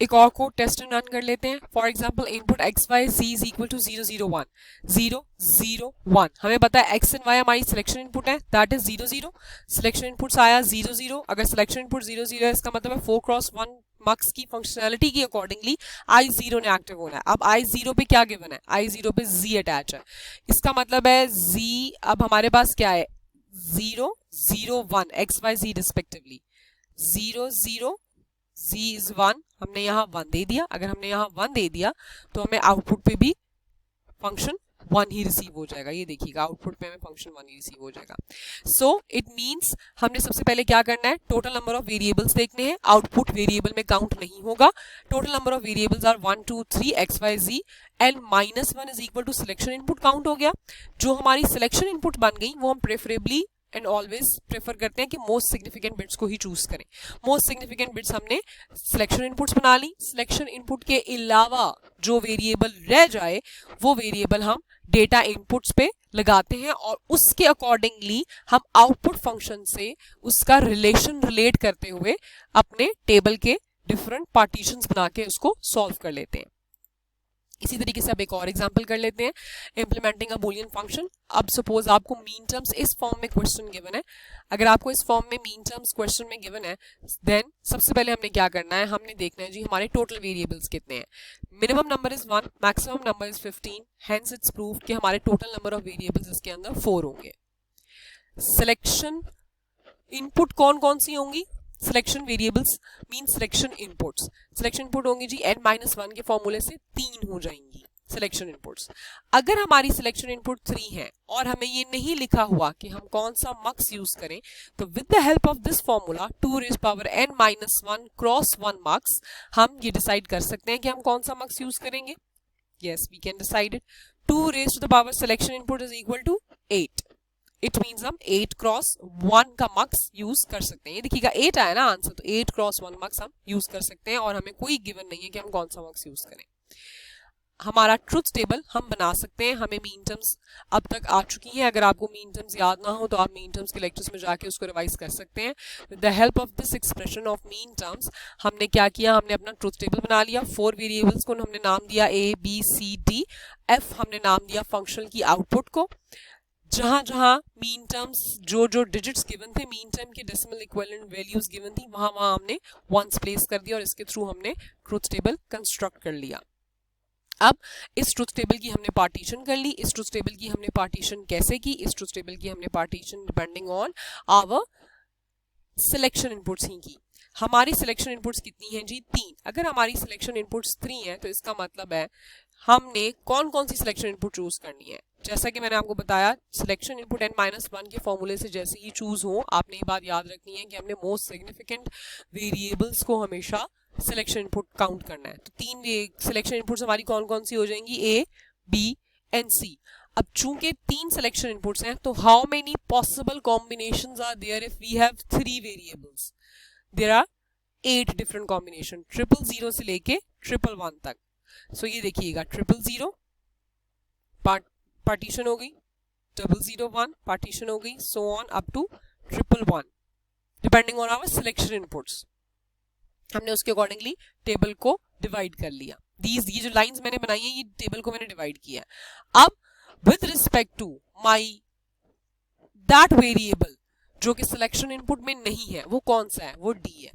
एक और code test run कर लेते हैं. For example input X Y Z is equal to 0 0 1 0 0 1. हमें पता है एक्स एंड वाई हमारी सिलेक्शन इनपुट है, दैट इज 0 0. सिलेक्शन इनपुट्स आया 0 0. अगर सिलेक्शन इनपुट 0 0 है इसका मतलब है 4x1 मक्स की फंक्शनैलिटी की अकॉर्डिंगली i0 ने एक्टिव होना है. अब i0 पे क्या गिवन है? i0 पे z अटैच है. इसका मतलब है z अब हमारे पास क्या है? 0 0 1 X Y Z respectively. 0 0 z is 1. हमने यहाँ 1 दे दिया. अगर हमने यहाँ 1 दे दिया तो हमें आउटपुट पे भी फंक्शन 1 ही रिसीव हो जाएगा. ये देखिएगा आउटपुट पे हमें फंक्शन 1 ही रिसीव हो जाएगा. सो इट मींस हमने सबसे पहले क्या करना है? टोटल नंबर ऑफ वेरिएबल्स देखने हैं. आउटपुट वेरिएबल में काउंट नहीं होगा. Total number of variables are 1 2 3 X Y Z and -1 is equal to selection input count हो गया. जो हमारी सिलेक्शन इनपुट बन गई वो हम प्रेफरेबली एंड ऑलवेज प्रेफर करते हैं कि मोस्ट सिग्निफिकेंट बिट्स को ही चूज करें. मोस्ट सिग्निफिकेंट बिट्स हमने सिलेक्शन इनपुट्स बना ली. सिलेक्शन इनपुट के अलावा जो वेरिएबल रह जाए वो वेरिएबल हम डेटा इनपुट्स पे लगाते हैं और उसके अकॉर्डिंगली हम आउटपुट फंक्शन से उसका रिलेशन रिलेट करते हुए अपने टेबल के डिफरेंट पार्टीशंस बना के उसको सॉल्व कर लेते हैं. इसी तरीके से अब एक और एग्जांपल कर लेते हैं. इंप्लीमेंटिंग अ बूलियन फंक्शन. अब सपोज आपको मीन टर्म्स इस फॉर्म में क्वेश्चन गिवन है. अगर आपको इस फॉर्म में मीन टर्म्स क्वेश्चन में गिवन है देन सबसे पहले हमने क्या करना है? हमने देखना है जी हमारे टोटल वेरिएबल्स कितने हैं. Minimum number is 1, maximum number is 15. Hence it's prove कि हमारे टोटल नंबर ऑफ वेरिएबल्स इसके अंदर 4 होंगे. सिलेक्शन इनपुट कौन कौन सी होंगी? Selection variables mean selection inputs. Selection input होंगी जी n-1 के फॉर्मूले से 3 हो जाएंगी सिलेक्शन इनपुट्स. अगर हमारी सिलेक्शन इनपुट 3 है और हमें ये नहीं लिखा हुआ कि हम कौन सा मक्स यूज करें तो with the help of this formula 2 rays power n-1 cross 1 मक्स हम ये डिसाइड कर सकते हैं कि हम कौन सा मक्स यूज करेंगे. yes we can decide it. 2 raised to the power selection input is equal to 8. It means हम 8 क्रॉस 1 का मक्स यूज कर सकते हैं. ये देखिएगा 8 आया ना आंसर, तो 8 क्रॉस 1 मक्स हम यूज कर सकते हैं और हमें कोई गिवन नहीं है कि हम कौन सा मक्स यूज करें. हमारा ट्रुथ टेबल हम बना सकते हैं. हमें मीन टर्म्स अब तक आ चुकी हैं. अगर आपको मीन टर्म्स याद ना हो तो आप मीन टर्म्स के लेक्चर्स में जाके उसको रिवाइज कर सकते हैं. With the help of this expression of mean terms हमने क्या किया? हमने अपना ट्रुथ टेबल बना लिया. 4 वेरिएबल्स को हमने नाम दिया A B C D. F हमने नाम दिया फंक्शन की आउटपुट को. जहां जहां मीन टर्म्स जो जो डिजिट्स गिवन थे मीन टर्म के डेसिमल इक्विवेलेंट वैल्यूज गिवन थी वहां वहां हमने वंस प्लेस कर दिया और इसके थ्रू हमने ट्रुथ टेबल कंस्ट्रक्ट कर लिया. अब इस ट्रुथ टेबल की हमने पार्टीशन कर ली. इस ट्रुथ टेबल की हमने पार्टीशन कैसे की? इस ट्रुथ टेबल की हमने partition depending on our selection inputs ही की. हमारी सिलेक्शन इनपुट्स कितनी हैं जी? 3. अगर हमारी सिलेक्शन इनपुट्स 3 हैं तो इसका मतलब है हमने कौन कौन सी सिलेक्शन इनपुट चूज करनी है. जैसा कि मैंने आपको बताया सिलेक्शन इनपुट n-1 के फॉर्मूले से जैसे ही चूज हो आपने ये बात याद रखनी है कि हमने मोस्ट सिग्निफिकेंट वेरिएबल्स को हमेशा सिलेक्शन इनपुट काउंट करना है. तो 3 सिलेक्शन इनपुट्स हमारी कौन कौन सी हो जाएंगी? A, B and C. अब चूंकि 3 सिलेक्शन इनपुट्स हैं तो how many possible combinations are there if we have 3 variables? There are 8 different combination 000 से लेके 111 तक. सो ये देखिएगा 000 पार्टीशन हो गई, 001 पार्टीशन हो गई, so on up to 111 depending on our selection inputs. हमने उसके अकॉर्डिंगली टेबल को डिवाइड कर लिया. ये जो लाइंस मैंने बनाई है ये टेबल को मैंने डिवाइड किया. अब with respect to my that variable जो कि सिलेक्शन इनपुट में नहीं है वो कौन सा है? वो D है.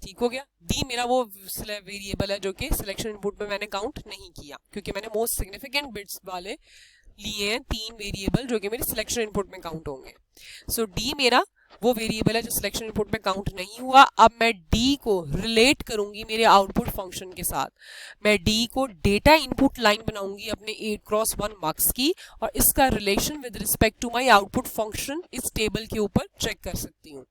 ठीक हो गया. D मेरा वो वेरिएबल है जो कि सिलेक्शन इनपुट में मैंने काउंट नहीं किया क्योंकि मैंने मोस्ट सिग्निफिकेंट बिट्स वाले लिए हैं 3 वेरिएबल जो कि मेरे सिलेक्शन इनपुट में काउंट होंगे. सो D मेरा वो वेरिएबल है जो सिलेक्शन इनपुट में काउंट नहीं हुआ. अब मैं D को रिलेट करूंगी मेरे आउटपुट फंक्शन के साथ. मैं D को डेटा इनपुट लाइन बनाऊंगी अपने 8x1 मक्स की और इसका relation with respect to my output function इस टेबल के ऊपर चेक कर सकती हूँ.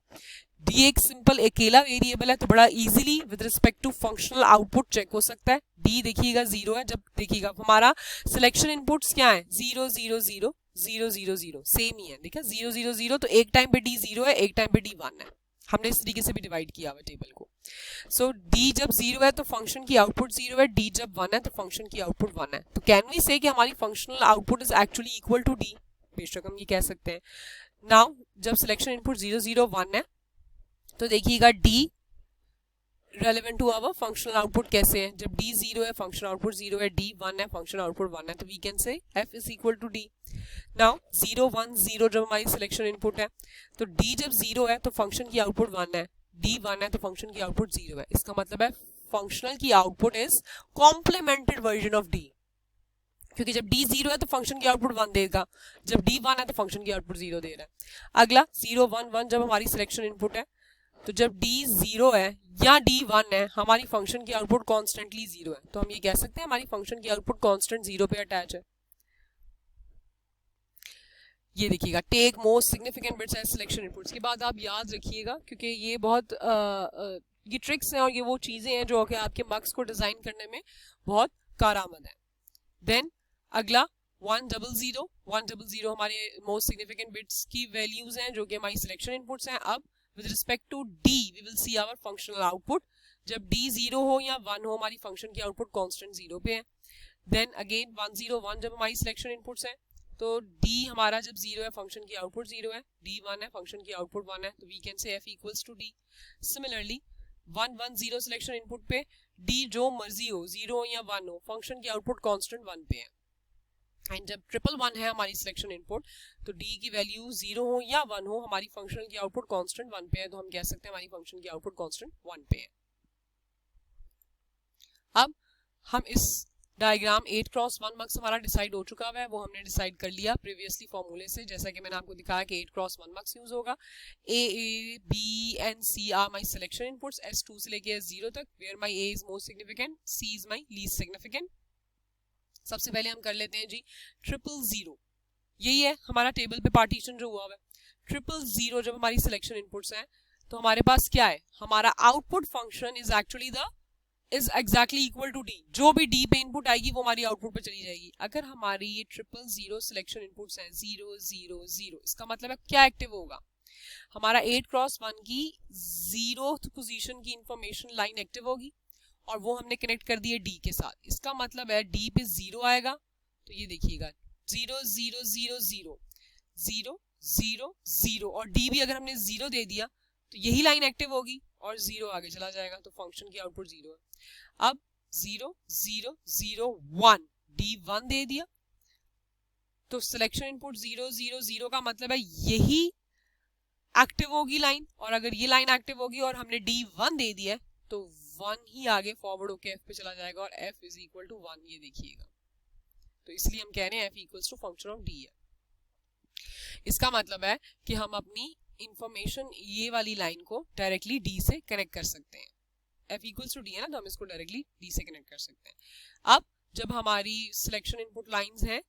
D एक सिंपल अकेला वेरिएबल है तो बड़ा easily with respect to functional output check हो सकता है. D देखिएगा 0 है. जब देखिएगा हमारा सिलेक्शन इनपुट्स क्या है? 0 0 0 0 0 0 सेम ही है. देखा 0 0 0 तो एक टाइम पे D 0 है एक टाइम पे D 1 है. हमने इस तरीके से भी डिवाइड किया हुआ टेबल को. सो D जब 0 है तो फंक्शन की आउटपुट 0 है. D जब 1 है तो फंक्शन की आउटपुट 1 है. तो कैन वी से कि हमारी functional output is actually equal to D? बेशक हम ये कह सकते हैं. नाउ जब सिलेक्शन इनपुट 0 0 1 है तो देखिएगा D relevant to our functional output कैसे है, जब डी 0 है फंक्शनल आउटपुट 0 है, डी 1 है फंक्शनल आउटपुट 1 है, तो we can say F is equal to D. Now 0 1 0 जब हमारी सिलेक्शन इनपुट है, तो डी जब 0 है तो फंक्शन की आउटपुट 1 है, डी 1 है तो फंक्शन की आउटपुट 0 है। इसका मतलब है फंक्शनल की output is complimented version of D, क्योंकि जब डी 0 है तो फंक्शन की आउटपुट 1 देगा, जब डी 1 है तो फंक्शन की आउटपुट 0 दे रहा है। अगला 0 1 1 जब हमारी सिलेक्शन इनपुट है, तो जब डी 0 है या डी 1 है हमारी फंक्शन की आउटपुट कॉन्स्टेंटली 0 है, तो हम ये कह सकते हैं हमारी फंक्शन की आउटपुट कॉन्स्टेंट 0 पे अटैच है। ये देखिएगा take most significant bits as selection inputs के बाद आप याद रखिएगा, क्योंकि ये बहुत ये ट्रिक्स हैं और ये वो चीजें हैं जो कि आपके मार्क्स को डिजाइन करने में बहुत कारआमद है। देन अगला 100 हमारे मोस्ट सिग्निफिकेंट बिट्स की वैल्यूज हैं जो कि हमारी सिलेक्शन इनपुट्स हैं। अब with respect to D we will see our functional output, जब डी 0 हो या 1 हो हमारी फंक्शन की आउटपुट कांस्टेंट 0 पे है। देन अगेन 101 जब हमारी सिलेक्शन इनपुट्स हैं, तो डी हमारा जब 0 है फंक्शन की आउटपुट 0 है, डी 1 है फंक्शन की आउटपुट 1 है, तो we can say F equals to D. Similarly 110 selection input पे डी जो मर्जी हो 0 या 1 हो फंक्शन की आउटपुट कांस्टेंट 1 पे है। एंड जब 111 है हमारी सिलेक्शन इनपुट, तो डी की वैल्यू 0 हो या 1 हो हमारी फंक्शन की आउटपुट कांस्टेंट 1 पे है, तो हम कह सकते हैं हमारी फंक्शन की आउटपुट कांस्टेंट 1 पे है। अब हम इस डायग्राम 8 क्रॉस 1 मार्क्स हमारा डिसाइड हो चुका है, वो हमने डिसाइड कर लिया प्रीवियसली फॉर्मूले से, जैसा कि मैंने आपको दिखाया कि 8 क्रॉस 1 मार्क्स यूज होगा। A B and C are my selection inputs S2 से लेके S0 तक, where my A is most significant, C is my least significant. सबसे पहले हम कर लेते हैं जी 000, यही है हमारा टेबल पे पार्टीशन जो हुआ है। 000 जब हमारी सिलेक्शन इनपुट्स हैं, तो हमारे पास क्या है, हमारा output function is actually is exactly equal to D, जो भी डी पे इनपुट आएगी वो हमारी आउटपुट पे चली जाएगी। अगर हमारी ये 000 सिलेक्शन इनपुट्स हैं 0 0 0, इसका मतलब है क्या एक्टिव होगा, हमारा 8 क्रॉस 1 की 0th पोजीशन की इंफॉर्मेशन लाइन एक्टिव होगी और वो हमने कनेक्ट कर दिए डी के साथ। इसका मतलब है डी पे 0 आएगा, तो ये देखिएगा 0 0 0 0 0 0 0 और डी भी अगर हमने 0 दे दिया तो यही लाइन एक्टिव होगी और 0 आगे चला जाएगा, तो फंक्शन की आउटपुट 0 है। अब 0 0 0 1 डी 1 दे दिया, तो सिलेक्शन इनपुट 0 0 0 का मतलब है यही एक्टिव होगी लाइन, और अगर ये लाइन एक्टिव होगी और हमने डी 1 दे दिया तो 1 ही आगे फॉरवर्ड होके एफ पे चला जाएगा और एफ इज इक्वल टू 1, ये देखिएगा। तो इसलिए हम कह रहे हैं F equals to function of D है। इसका मतलब है कि हम अपनी इंफॉर्मेशन ये वाली लाइन को डायरेक्टली डी से कनेक्ट कर सकते हैं। एफ इक्वल्स टू डी है ना, तो हम इसको डायरेक्टली डी से कनेक्ट कर सकते हैं। अब जब हमारी सिलेक्शन इनपुट लाइंस हैं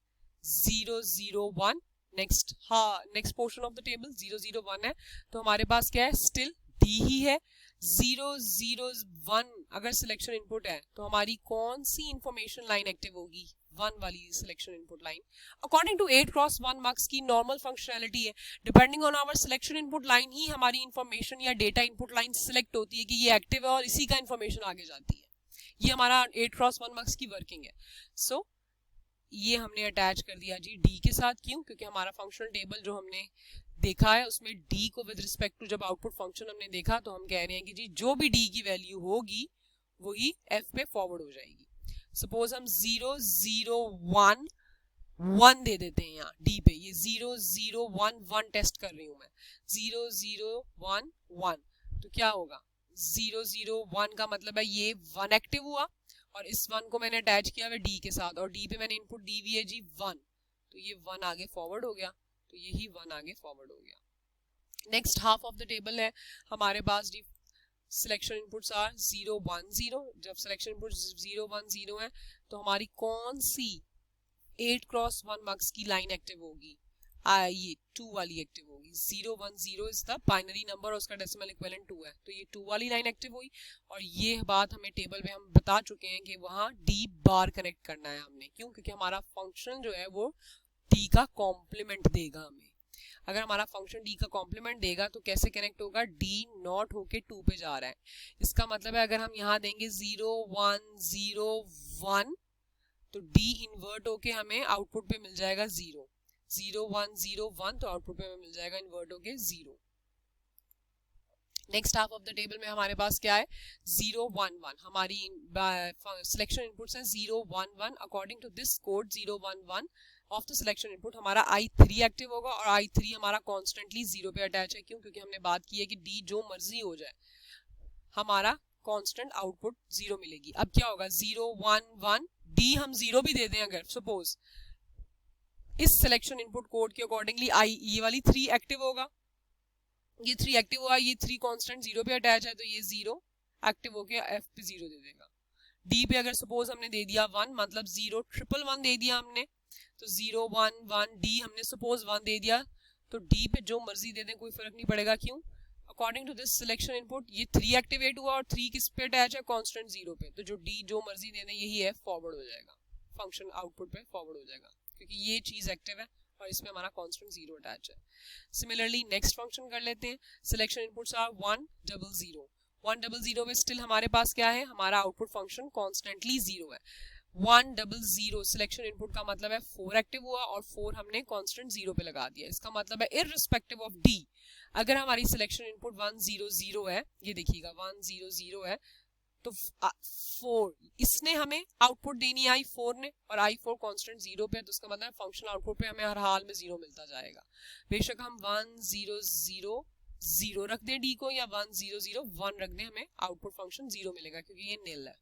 0 0 1, next portion of the table 0 0 1 है, तो हमारे पास क्या है, स्टिल डी ही है। 0 0 1 अगर सिलेक्शन इनपुट है तो हमारी कौन सी इंफॉर्मेशन लाइन एक्टिव होगी, 1 वाली selection input line. According to 8 cross 1 marks की नॉर्मल फंक्शनैलिटी है, depending on our selection input line ही हमारी इंफॉर्मेशन या डेटा इनपुट लाइन सिलेक्ट होती है कि ये एक्टिव है और इसी का इंफॉर्मेशन आगे जाती है। ये हमारा 8 क्रॉस 1 मार्क्स की वर्किंग है। सो ये हमने अटैच कर दिया जी डी के साथ, क्यों, क्योंकि हमारा फंक्शनल टेबल जो हमने देखा है उसमें डी को विद रिस्पेक्ट टू जब आउटपुट फंक्शन हमने देखा तो हम कह रहे हैं कि जी जो भी डी की वैल्यू होगी वही एफ पे फॉरवर्ड हो जाएगी। सपोज हम 0 0 1 1 दे देते हैं यहाँ डी पे, ये 0 0 1 1 टेस्ट कर रही हूँ मैं, 0 0 1 1, तो क्या होगा 0 0 1 का मतलब है ये 1 एक्टिव हुआ और इस 1 को मैंने अटैच किया है डी के साथ और डी पे मैंने इनपुट दी हुई है जी 1, तो ये 1 आगे फॉरवर्ड हो गया, तो यही 1 आगे फॉरवर्ड हो गया। Next half of the table है हमारे पास जी सिलेक्शन इनपुट्स आर 0 1 0, जब सिलेक्शन इनपुट 0 1 0 है तो हमारी कौन सी 8 क्रॉस 1 मार्क्स की लाइन एक्टिव होगी, ये 2 वाली एक्टिव होगी। 0 1 0 इज द बाइनरी नंबर और उसका डेसिमल इक्विवेलेंट 2 है, तो ये 2 वाली लाइन एक्टिव हुई और ये बात हमें टेबल में हम बता चुके हैं कि वहाँ डी बार कनेक्ट करना है हमने, क्यों, क्योंकि हमारा फंक्शन जो है वो डी का कॉम्प्लीमेंट देगा हमें। अगर हमारा फंक्शन डी का कॉम्प्लीमेंट देगा तो कैसे कनेक्ट होगा, डी नॉट होके 2 पे जा रहा है, इसका मतलब है अगर हम यहाँ देंगे 0 1 0 1 तो डी इन्वर्ट होके हमें आउटपुट पे मिल जाएगा 0 0 1 0 1, तो आउटपुट पे हमें मिल जाएगा इन्वर्ट होके 0। Next half of the table में हमारे पास क्या है 0 1 1 हमारी सिलेक्शन इनपुट्स हैं 0 1 1 according to this code 0 1 1 of the selection input हमारा I3 एक्टिव होगा और I3 हमारा कॉन्स्टेंटली 0 पे अटैच है। क्यों? क्योंकि हमने बात की है कि D जो मर्जी हो जाए हमारा कांस्टेंट आउटपुट 0 मिलेगी। अब क्या होगा 0 1 1 D हम 0 भी दे दें अगर सपोज इस सिलेक्शन इनपुट कोड के अकॉर्डिंगली ये वाली 3 एक्टिव होगा, ये 3 एक्टिव हुआ, ये 3 कांस्टेंट 0 पे अटैच है तो ये 0 एक्टिव होके F पे 0 दे देगा। D पे अगर सपोज हमने दे दिया 1 मतलब 0 1 1 1 दे दिया हमने तो 0 1 1 D हमने सपोज 1 दे दिया तो D पे जो मर्जी दे दें कोई फर्क नहीं पड़ेगा। क्यों? According to this selection input ये 3 एक्टिवेट हुआ और 3 किस पे अटैच है कांस्टेंट 0 पे, तो जो D जो मर्जी दे दें यही F फॉरवर्ड हो जाएगा, फंक्शन आउटपुट पे फॉरवर्ड हो जाएगा क्योंकि ये चीज एक्टिव है और इसमें हमारा कांस्टेंट 0 अटैच है। सिमिलरली नेक्स्ट फंक्शन कर लेते हैं। सिलेक्शन इनपुट्स आर 1 0 0 1 0 0 में स्टिल हमारे पास क्या है, हमारा आउटपुट फंक्शन कॉन्स्टेंटली 0 है। 1 0 0 सिलेक्शन इनपुट का मतलब है 4 एक्टिव हुआ और 4 हमने कांस्टेंट 0 पे लगा दिया। इसका मतलब है इररिस्पेक्टिव ऑफ D अगर हमारी सिलेक्शन इनपुट 1 0 0 है, ये देखिएगा 1 0 0 है तो 4 इसने हमें आउटपुट देनी है I4 ने और I4 कांस्टेंट 0 पे है तो उसका मतलब फंक्शन आउटपुट पे हमें हर हाल में 0 मिलता जाएगा। बेशक हम 1 0 0 0 रख दें D को या 1 0 0 1 रख दें, हमें आउटपुट फंक्शन 0 मिलेगा क्योंकि ये निल है।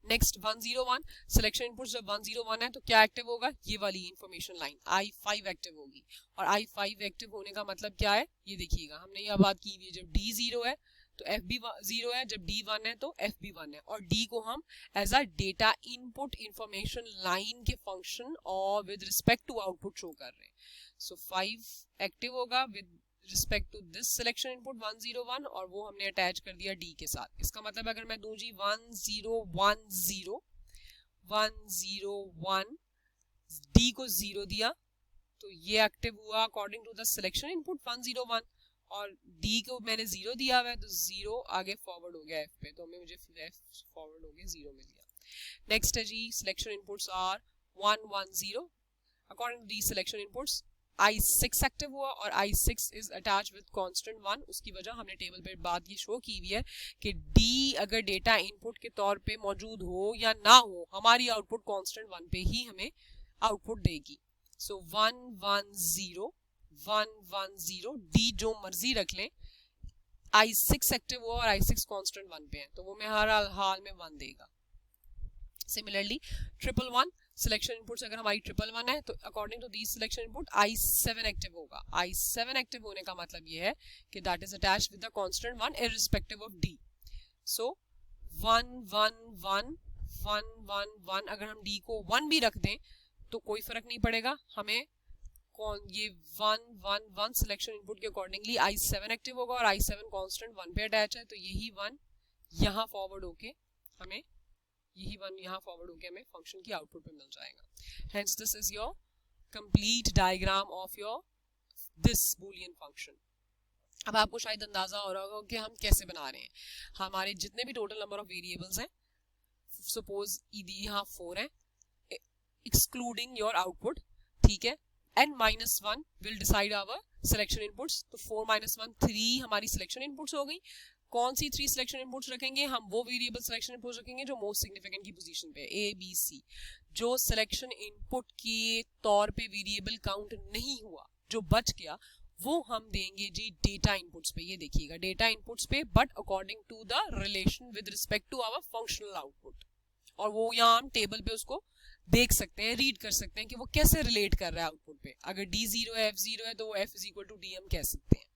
नेक्स्ट 1 0 1 सिलेक्शन इनपुट जब 1 0 1 है तो क्या एक्टिव होगा, ये वाली इंफॉर्मेशन लाइन I5 एक्टिव होगी और I5 एक्टिव होने का मतलब क्या है, ये देखिएगा हमने यह बात की हुई है जब D 0 है तो F भी 0 है, जब D 1 है तो F भी 1 है और D को हम as a data input information line के फंक्शन और with respect to output show कर रहे हैं। सो 5 एक्टिव होगा with respect to this selection input 1 0 1 और वो हमने अटैच कर दिया D के साथ। इसका मतलब अगर मैं दूं जी 1 0 1 0 1 0 1 D को 0 दिया तो ये एक्टिव हुआ according to the selection input 1 0 1 और D को मैंने 0 दिया हुआ है तो 0 आगे फॉरवर्ड हो गया F पे तो हमें मुझे F फॉरवर्ड हो गया 0 मिल गया। नेक्स्ट है जी selection inputs are 1 1 0 according to the selection inputs I6 active हुआ और I6 is attach with constant 1। उसकी वजह हमने टेबल पे बात ये शो की हुई है कि D अगर डेटा इनपुट के तौर पे मौजूद हो या ना हो हमारी आउटपुट कांस्टेंट 1 पे ही हमें आउटपुट देगी। सो 1 1 0 1 1 0 D जो मर्जी रख लें, I6 एक्टिव हुआ और I6 कांस्टेंट 1 पे है तो वो मैं हर हाल में 1 देगा। सिमिलरली 1 1 1 सिलेक्शन इनपुट्स अगर हमारी 1 1 1 है तो according to the selection input I7 active होगा। I7 एक्टिव होने का मतलब ये है कि that is attached with the constant 1 irrespective of D। So 1 1 1 1 1 1 अगर हम D को 1 भी रख दें तो कोई फर्क नहीं पड़ेगा, हमें ये 1 1 1 सिलेक्शन इनपुट के अकॉर्डिंगली I7 एक्टिव होगा और I7 कांस्टेंट 1 पे अटैच है तो यही 1 यहाँ फॉरवर्ड होके हमें यही 1 यहाँ फॉरवर्ड होके हमें फंक्शन की आउटपुट पे मिल जाएगा। Hence this is your complete diagram of your this Boolean function. अब आपको शायद अंदाजा हो रहा होगा कि हम कैसे बना रहे हैं। हमारे जितने भी टोटल नंबर ऑफ वेरिएबल्स हैं सपोज यहाँ 4 है एक्सक्लूडिंग योर आउटपुट, ठीक है, n-1 will decide our selection inputs तो 4 - 1 3 हमारी सिलेक्शन इनपुट्स हो गई। कौन सी 3 सिलेक्शन इनपुट्स रखेंगे, हम वो वेरिएबल सिलेक्शन इनपुट्स रखेंगे जो मोस्ट सिग्निफिकेंट की पोजीशन पे है A B C। जो सिलेक्शन इनपुट के तौर पे वेरिएबल काउंट नहीं हुआ जो बच गया वो हम देंगे जी डेटा इनपुट्स पे। ये देखिएगा डेटा इनपुट्स पे but according to the relation with respect to our functional output और वो यहाँ हम टेबल पे उसको देख सकते हैं, रीड कर सकते हैं कि वो कैसे रिलेट कर रहा है आउटपुट पे। अगर D 0 है F 0 है तो वो F = D हम कह सकते हैं।